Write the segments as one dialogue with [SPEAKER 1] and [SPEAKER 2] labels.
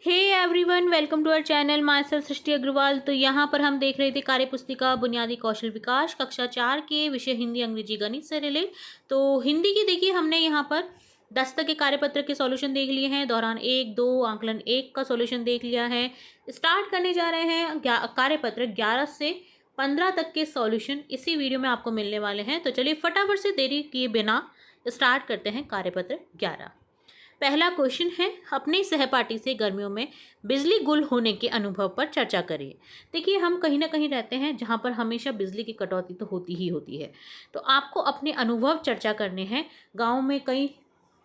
[SPEAKER 1] Hey everyone, welcome to our channel. Myself Srishti Agarwal. तो यहाँ पर हम देख रहे थे कार्य पुस्तिका बुनियादी कौशल विकास कक्षा 4 के विषय हिंदी अंग्रेजी गणित से रिलेट। तो हिंदी की देखिए हमने यहाँ पर 10 तक के कार्यपत्र के सॉल्यूशन देख लिए हैं। दौरान 1, 2 आंकलन 1 का सॉल्यूशन देख लिया है। स्टार्ट करने जा रहे हैं कार्यपत्र 11 से 15 तक के सॉल्यूशन इसी वीडियो में आपको मिलने वाले हैं। तो चलिए फटाफट से देरी किए बिना स्टार्ट करते हैं कार्यपत्र 11। पहला क्वेश्चन है, अपने सहपाठी से गर्मियों में बिजली गुल होने के अनुभव पर चर्चा करिए। देखिए हम कहीं ना कहीं रहते हैं जहाँ पर हमेशा बिजली की कटौती तो होती ही होती है। तो आपको अपने अनुभव चर्चा करने हैं। गांव में कई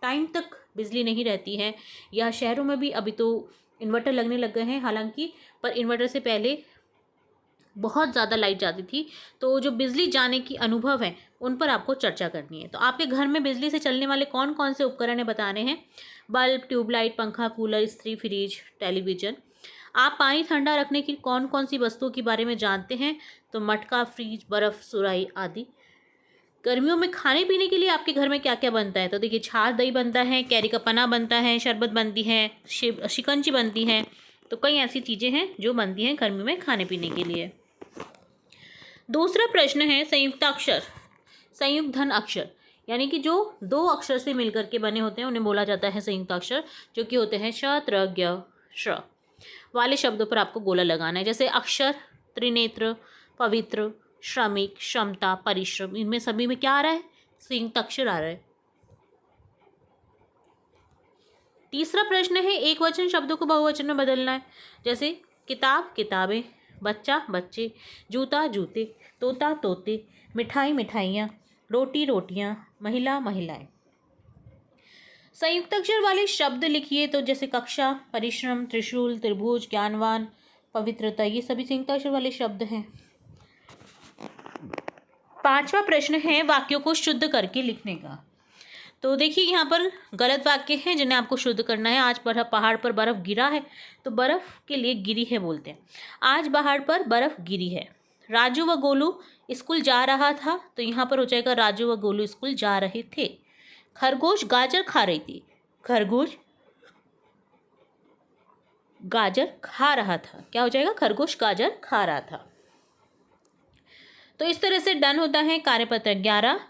[SPEAKER 1] टाइम तक बिजली नहीं रहती है, या शहरों में भी अभी तो इन्वर्टर लगने लग गए हैं हालांकि, पर इन्वर्टर से पहले बहुत ज़्यादा लाइट जाती थी। तो जो बिजली जाने की अनुभव है उन पर आपको चर्चा करनी है। तो आपके घर में बिजली से चलने वाले कौन कौन से उपकरण है बताने हैं। बल्ब, ट्यूबलाइट, पंखा, कूलर, इस्त्री, फ्रिज, टेलीविज़न। आप पानी ठंडा रखने की कौन कौन सी वस्तुओं के बारे में जानते हैं। तो मटका, फ्रिज, बर्फ़, सुराही आदि। गर्मियों में खाने पीने के लिए आपके घर में क्या क्या बनता है। तो देखिए छाछ दही बनता है, कैरी का पना बनता है, शरबत बनती है, शिकंजी बनती है। तो कई ऐसी चीज़ें हैं जो बनती हैं गर्मी में खाने पीने के लिए। दूसरा प्रश्न है, संयुक्ताक्षर संयुक्त धन अक्षर, यानी कि जो दो अक्षर से मिलकर के बने होते हैं उन्हें बोला जाता है संयुक्ताक्षर, जो कि होते हैं श, त्र, ज्ञ, श वाले शब्दों पर आपको गोला लगाना है। जैसे अक्षर, त्रिनेत्र, पवित्र, श्रमिक, क्षमता, परिश्रम, इनमें सभी में क्या आ रहा है, संयुक्ताक्षर आ रहा है। तीसरा प्रश्न है, एक वचन शब्दों को बहुवचन में बदलना है। जैसे किताब, किताबें, बच्चा, बच्चे, जूता, जूते, तोता, तोते, मिठाई, मिठाइयाँ, रोटी, रोटियाँ, महिला, महिलाएं। संयुक्त अक्षर वाले शब्द लिखिए। तो जैसे कक्षा, परिश्रम, त्रिशूल, त्रिभुज, ज्ञानवान, पवित्रता, ये सभी संयुक्त अक्षर वाले शब्द हैं। पांचवा प्रश्न है, वाक्यों को शुद्ध करके लिखने का। तो देखिए यहाँ पर गलत वाक्य हैं जिन्हें आपको शुद्ध करना है। आज पहाड़ पर बर्फ़ गिरा है, तो बर्फ़ के लिए गिरी है बोलते हैं। आज पहाड़ पर बर्फ़ गिरी है। राजू व गोलू स्कूल जा रहा था, तो यहाँ पर हो जाएगा राजू व गोलू स्कूल जा रहे थे। खरगोश गाजर खा रही थी, खरगोश गाजर खा रहा था। क्या हो जाएगा, खरगोश गाजर खा रहा था। तो इस तरह से डन होता है कार्यपत्र 11।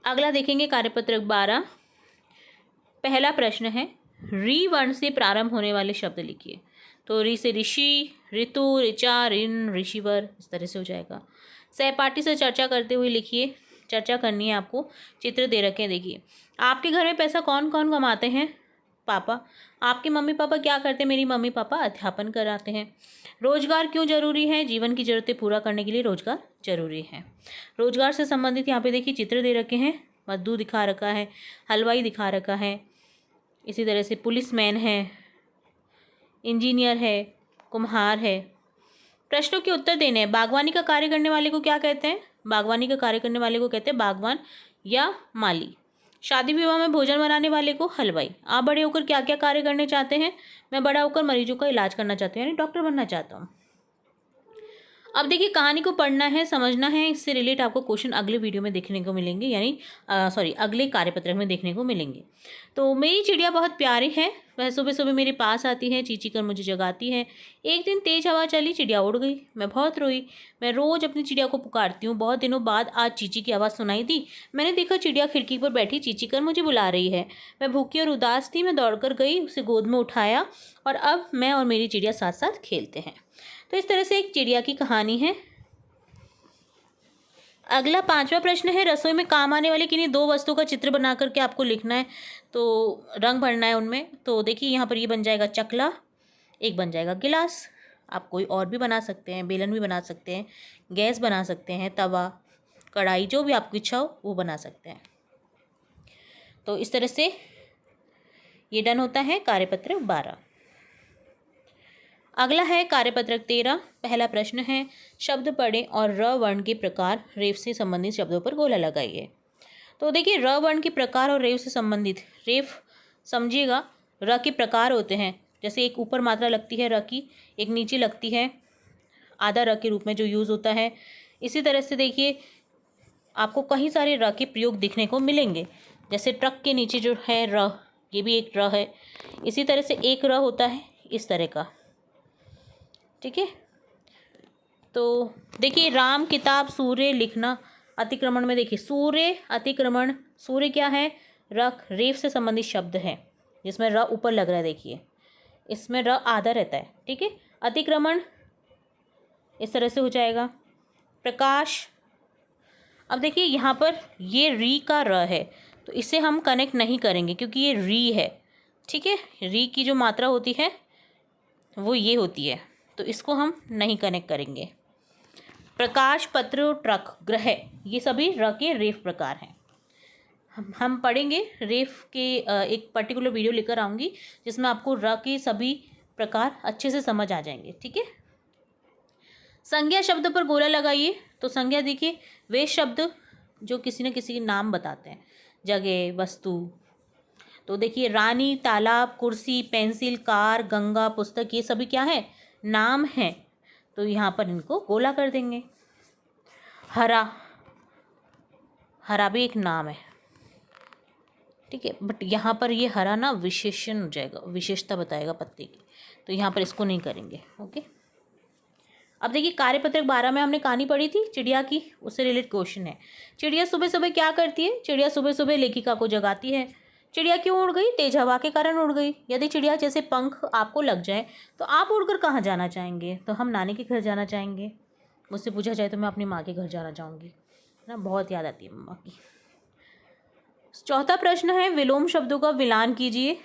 [SPEAKER 1] अगला देखेंगे कार्यपत्र 12। पहला प्रश्न है, री वर्ण से प्रारंभ होने वाले शब्द लिखिए। तो री से ऋषि, ऋतु, ऋचा, ऋण, ऋषिवर, इस तरह से हो जाएगा। सहपाठी से चर्चा करते हुए लिखिए। चर्चा करनी है आपको। चित्र दे रखे हैं देखिए। आपके घर में पैसा कौन कौन कमाते हैं। पापा। आपके मम्मी पापा क्या करते हैं। मेरी मम्मी पापा अध्यापन कराते हैं। रोजगार क्यों जरूरी है। जीवन की जरूरतें पूरा करने के लिए रोजगार जरूरी है। रोजगार से संबंधित यहाँ पे देखिए चित्र दे रखे हैं। मजदूर दिखा रखा है, हलवाई दिखा रखा है, इसी तरह से पुलिसमैन है, इंजीनियर है, कुम्हार है। प्रश्नों के उत्तर देने हैं। बागवानी का कार्य करने वाले को क्या कहते हैं। बागवानी का कार्य करने वाले को कहते हैं बागवान या माली। शादी विवाह में भोजन बनाने वाले को हलवाई। आप बड़े होकर क्या क्या कार्य करने चाहते हैं। मैं बड़ा होकर मरीजों का इलाज करना चाहती हूँ, यानी डॉक्टर बनना चाहता हूँ। अब देखिए कहानी को पढ़ना है, समझना है। इससे रिलेट आपको क्वेश्चन अगले वीडियो में देखने को मिलेंगे, यानी अगले कार्यपत्रक में देखने को मिलेंगे। तो मेरी चिड़िया बहुत प्यारी है, वह सुबह सुबह मेरे पास आती है, चींची कर मुझे जगाती है। एक दिन तेज हवा चली, चिड़िया उड़ गई, मैं बहुत रोई। मैं रोज़ अपनी चिड़िया को पुकारती हूँ। बहुत दिनों बाद आज चींची की आवाज़ सुनाई दी। मैंने देखा चिड़िया खिड़की पर बैठी चींची कर मुझे बुला रही है। मैं भूखी और उदास थी। मैं दौड़कर गई, उसे गोद में उठाया और अब मैं और मेरी चिड़िया साथ साथ खेलते हैं। तो इस तरह से एक चिड़िया की कहानी है। अगला पांचवा प्रश्न है, रसोई में काम आने वाली किन्हीं दो वस्तुओं का चित्र बना करके आपको लिखना है। तो रंग भरना है उनमें। तो देखिए यहाँ पर ये बन जाएगा चकला, एक बन जाएगा गिलास। आप कोई और भी बना सकते हैं, बेलन भी बना सकते हैं, गैस बना सकते हैं, तवा, कढ़ाई, जो भी आपकी इच्छा हो वो बना सकते हैं। तो इस तरह से ये डन होता है कार्यपत्र 12। अगला है कार्यपत्रक 13। पहला प्रश्न है, शब्द पढ़ें और र वर्ण के प्रकार रेफ से संबंधित शब्दों पर गोला लगाइए। तो देखिए र वर्ण के प्रकार और रेफ से संबंधित, रेफ समझिएगा, र के प्रकार होते हैं। जैसे एक ऊपर मात्रा लगती है र की, एक नीचे लगती है आधा र के रूप में जो यूज़ होता है। इसी तरह से देखिए आपको कई सारे र के प्रयोग दिखने को मिलेंगे। जैसे ट्रक के नीचे जो है र, ये भी एक र है। इसी तरह से एक र होता है इस तरह का, ठीक है। तो देखिए राम किताब सूर्य लिखना, अतिक्रमण में देखिए सूर्य अतिक्रमण, सूर्य क्या है, रख रेफ से संबंधित शब्द है जिसमें र ऊपर लग रहा है, देखिए इसमें र आधा रहता है, ठीक है। अतिक्रमण इस तरह से हो जाएगा। प्रकाश, अब देखिए यहाँ पर ये री का र है तो इसे हम कनेक्ट नहीं करेंगे क्योंकि ये री है, ठीक है। री की जो मात्रा होती है वो ये होती है, तो इसको हम नहीं कनेक्ट करेंगे। प्रकाश, पत्र, ट्रक, ग्रह, ये सभी र के रेफ प्रकार हैं। हम पढ़ेंगे रेफ के एक पर्टिकुलर वीडियो लेकर आऊँगी जिसमें आपको र के सभी प्रकार अच्छे से समझ आ जाएंगे, ठीक है। संज्ञा शब्द पर गोला लगाइए। तो संज्ञा देखिए वे शब्द जो किसी न किसी के नाम बताते हैं, जगह, वस्तु। तो देखिए रानी, तालाब, कुर्सी, पेंसिल, कार, गंगा, पुस्तक, ये सभी क्या है, नाम हैं। तो यहाँ पर इनको गोला कर देंगे। हरा, हरा भी एक नाम है, ठीक है, बट यहाँ पर ये हरा ना विशेषण हो जाएगा, विशेषता बताएगा पत्ते की, तो यहाँ पर इसको नहीं करेंगे, ओके। अब देखिए कार्यपत्रक 12 में हमने कहानी पढ़ी थी चिड़िया की, उससे रिलेटेड क्वेश्चन है। चिड़िया सुबह सुबह क्या करती है, चिड़िया सुबह सुबह लेखिका को जगाती है। चिड़िया क्यों उड़ गई, तेज हवा के कारण उड़ गई। यदि चिड़िया जैसे पंख आपको लग जाए तो आप उड़कर कहाँ जाना चाहेंगे, तो हम नानी के घर जाना चाहेंगे। मुझसे पूछा जाए तो मैं अपनी माँ के घर जाना चाहूँगी, है ना, बहुत याद आती है मम्मा की। चौथा प्रश्न है विलोम शब्दों का विलान कीजिए।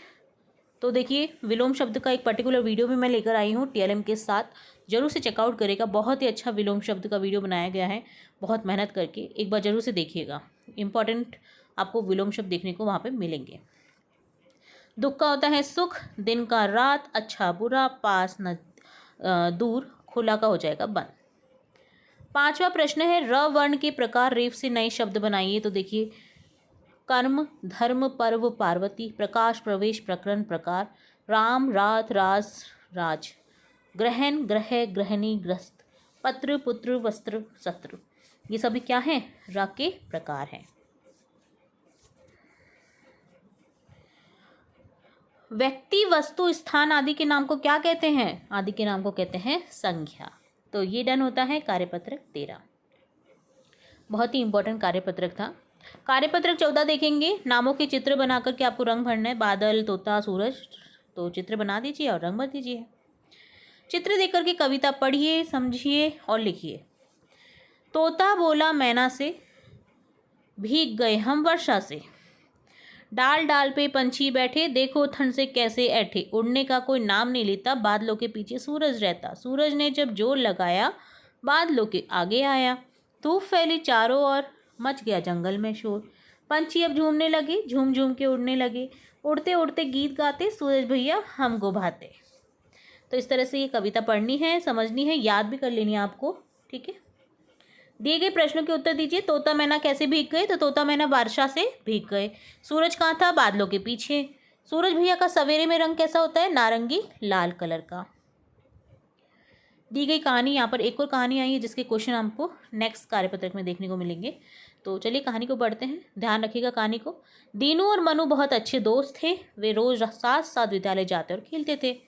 [SPEAKER 1] तो देखिए विलोम शब्द का एक पर्टिकुलर वीडियो भी मैं लेकर आई हूँ TLM के साथ, जरूर से चेकआउट करेगा। बहुत ही अच्छा विलोम शब्द का वीडियो बनाया गया है, बहुत मेहनत करके, एक बार जरूर से देखिएगा। इम्पॉर्टेंट आपको विलोम शब्द देखने को वहाँ पे मिलेंगे। दुख का होता है सुख, दिन का रात, अच्छा बुरा, पास न दूर, खुला का हो जाएगा बंद। पांचवा प्रश्न है र वर्ण के प्रकार रेफ से नए शब्द बनाइए। तो देखिए कर्म, धर्म, पर्व, पार्वती, प्रकाश, प्रवेश, प्रकरण, प्रकार, राम, रात, राज, राज, ग्रहण, ग्रह, गृहिणी, ग्रस्त, पत्र, पुत्र, वस्त्र, सत्र, ये सभी क्या हैं, र के प्रकार हैं। व्यक्ति, वस्तु, स्थान आदि के नाम को क्या कहते हैं, आदि के नाम को कहते हैं संज्ञा। तो ये डन होता है कार्यपत्रक 13। बहुत ही इंपॉर्टेंट कार्यपत्रक था। कार्यपत्रक 14 देखेंगे, नामों के चित्र बना करके आपको रंग भरना है, बादल, तोता, सूरज। तो चित्र बना दीजिए और रंग भर दीजिए। चित्र देख करके कविता पढ़िए, समझिए और लिखिए। तोता बोला मैना से, भीग गए हम वर्षा से, डाल डाल पे पंछी बैठे, देखो ठंड से कैसे ऐठे, उड़ने का कोई नाम नहीं लेता, बादलों के पीछे सूरज रहता, सूरज ने जब जोर लगाया, बादलों के आगे आया, धूप फैली चारों ओर, मच गया जंगल में शोर, पंछी अब झूमने लगे, झूम झूम के उड़ने लगे, उड़ते उड़ते गीत गाते, सूरज भैया हमको भाते। तो इस तरह से ये कविता पढ़नी है, समझनी है, याद भी कर लेनी है आपको, ठीक है। दिए गए प्रश्नों के उत्तर दीजिए। तोता मैना कैसे भीग गए, तो तोता मैना वर्षा से भीग गए। सूरज कहाँ था, बादलों के पीछे। सूरज भैया का सवेरे में रंग कैसा होता है, नारंगी लाल कलर का। दी गई कहानी, यहाँ पर एक और कहानी आई है जिसके क्वेश्चन हमको नेक्स्ट कार्यपत्रक में देखने को मिलेंगे। तो चलिए कहानी को पढ़ते हैं, ध्यान रखिएगा कहानी को। दीनू और मनु बहुत अच्छे दोस्त थे, वे रोज साथ साथ विद्यालय जाते और खेलते थे।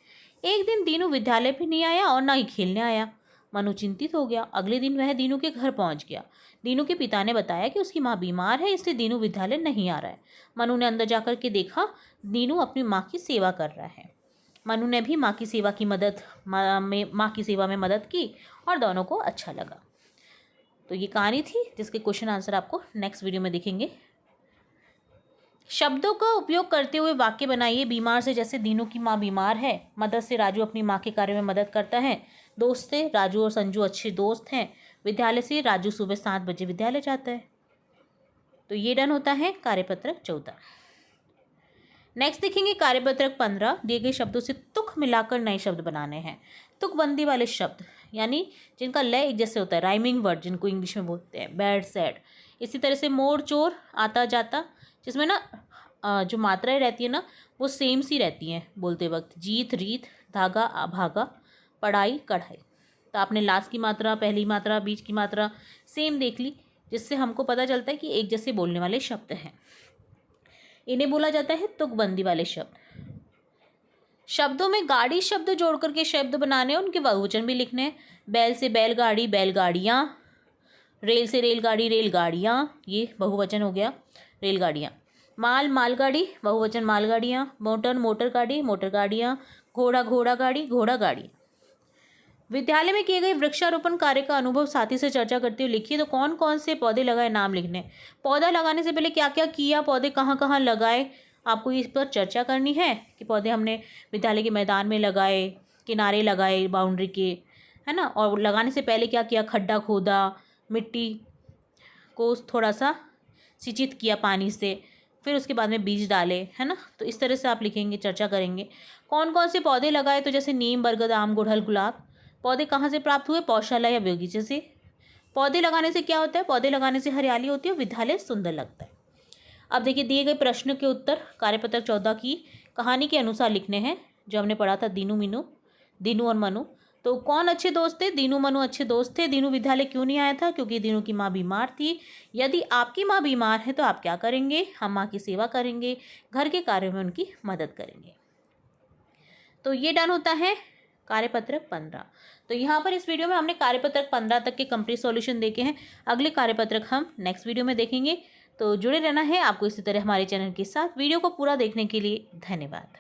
[SPEAKER 1] एक दिन दीनू विद्यालय भी नहीं आया और ना ही खेलने आया। मनु चिंतित हो गया। अगले दिन वह दीनू के घर पहुंच गया। दीनू के पिता ने बताया कि उसकी माँ बीमार है, इसलिए दीनू विद्यालय नहीं आ रहा है। मनु ने अंदर जाकर के देखा, दीनू अपनी माँ की सेवा कर रहा है। मनु ने भी माँ की सेवा में मदद की और दोनों को अच्छा लगा। तो ये कहानी थी जिसके क्वेश्चन आंसर आपको नेक्स्ट वीडियो में दिखेंगे। शब्दों का उपयोग करते हुए वाक्य बनाइए। बीमार से जैसे दीनू की माँ बीमार है, मदद से राजू अपनी माँ के कार्य में मदद करता है, दोस्त से राजू और संजू अच्छे दोस्त हैं, विद्यालय से राजू सुबह 7 बजे विद्यालय जाता है। तो ये डन होता है कार्यपत्रक 14। नेक्स्ट देखेंगे कार्यपत्रक 15। दिए गए शब्दों से तुक मिलाकर नए शब्द बनाने हैं। तुकबंदी वाले शब्द यानी जिनका लय एक जैसे होता है, राइमिंग वर्ड जिनको इंग्लिश में बोलते हैं, बैड सैड। इसी तरह से मोड़ चोर, आता जाता, जिसमें ना जो मात्राएं रहती है ना वो सेम सी रहती हैं बोलते वक्त। जीत, रीत, धागा, भागा, पढ़ाई, कढ़ाई। तो आपने लास्ट की मात्रा, पहली मात्रा, बीच की मात्रा सेम देख ली, जिससे हमको पता चलता है कि एक जैसे बोलने वाले शब्द हैं। इन्हें बोला जाता है तुकबंदी वाले शब्द। शब्दों में गाड़ी शब्द जोड़ करके शब्द बनाने, उनके बहुवचन भी लिखने हैं। बैल से बैलगाड़ी, बैलगाड़ियाँ। रेल से रेलगाड़ी, रेलगाड़ियाँ, ये बहुवचन हो गया, रेलगाड़ियाँ। माल, मालगाड़ी, बहुवचन मालगाड़ियाँ। मोटर, मोटर गाड़ी, मोटर गाड़ियाँ। घोड़ा, घोड़ा गाड़ी, घोड़ा गाड़ी। विद्यालय में किए गए वृक्षारोपण कार्य का अनुभव साथी से चर्चा करते हुए लिखिए। तो कौन कौन से पौधे लगाए, नाम लिखने। पौधा लगाने से पहले क्या क्या किया, पौधे कहाँ कहाँ लगाए, आपको इस पर चर्चा करनी है कि पौधे हमने विद्यालय के मैदान में लगाए, किनारे लगाए बाउंड्री के, है ना। और लगाने से पहले क्या किया, खड्डा खोदा, मिट्टी को थोड़ा सा सिंचित किया पानी से, फिर उसके बाद में बीज डाले, है ना। तो इस तरह से आप लिखेंगे, चर्चा करेंगे। कौन कौन से पौधे लगाए, तो जैसे नीम, बरगद, आम, गुड़हल, गुलाब। पौधे कहाँ से प्राप्त हुए, पौधशाला या बगीचे से। पौधे लगाने से क्या होता है, पौधे लगाने से हरियाली होती है, विद्यालय सुंदर लगता है। अब देखिए दिए गए प्रश्न के उत्तर कार्यपत्रक 14 की कहानी के अनुसार लिखने हैं, जो हमने पढ़ा था दीनू मीनू, दीनू और मनु। तो कौन अच्छे दोस्त थे, दीनू मनु अच्छे दोस्त थे। दीनू विद्यालय क्यों नहीं आया था, क्योंकि दीनू की माँ बीमार थी। यदि आपकी माँ बीमार है तो आप क्या करेंगे, हम माँ की सेवा करेंगे, घर के कार्यों में उनकी मदद करेंगे। तो ये डन होता है कार्यपत्रक 15। तो यहाँ पर इस वीडियो में हमने कार्यपत्रक 15 तक के कंप्लीट सॉल्यूशन देखे हैं। अगले कार्यपत्रक हम नेक्स्ट वीडियो में देखेंगे। तो जुड़े रहना है आपको इसी तरह हमारे चैनल के साथ। वीडियो को पूरा देखने के लिए धन्यवाद।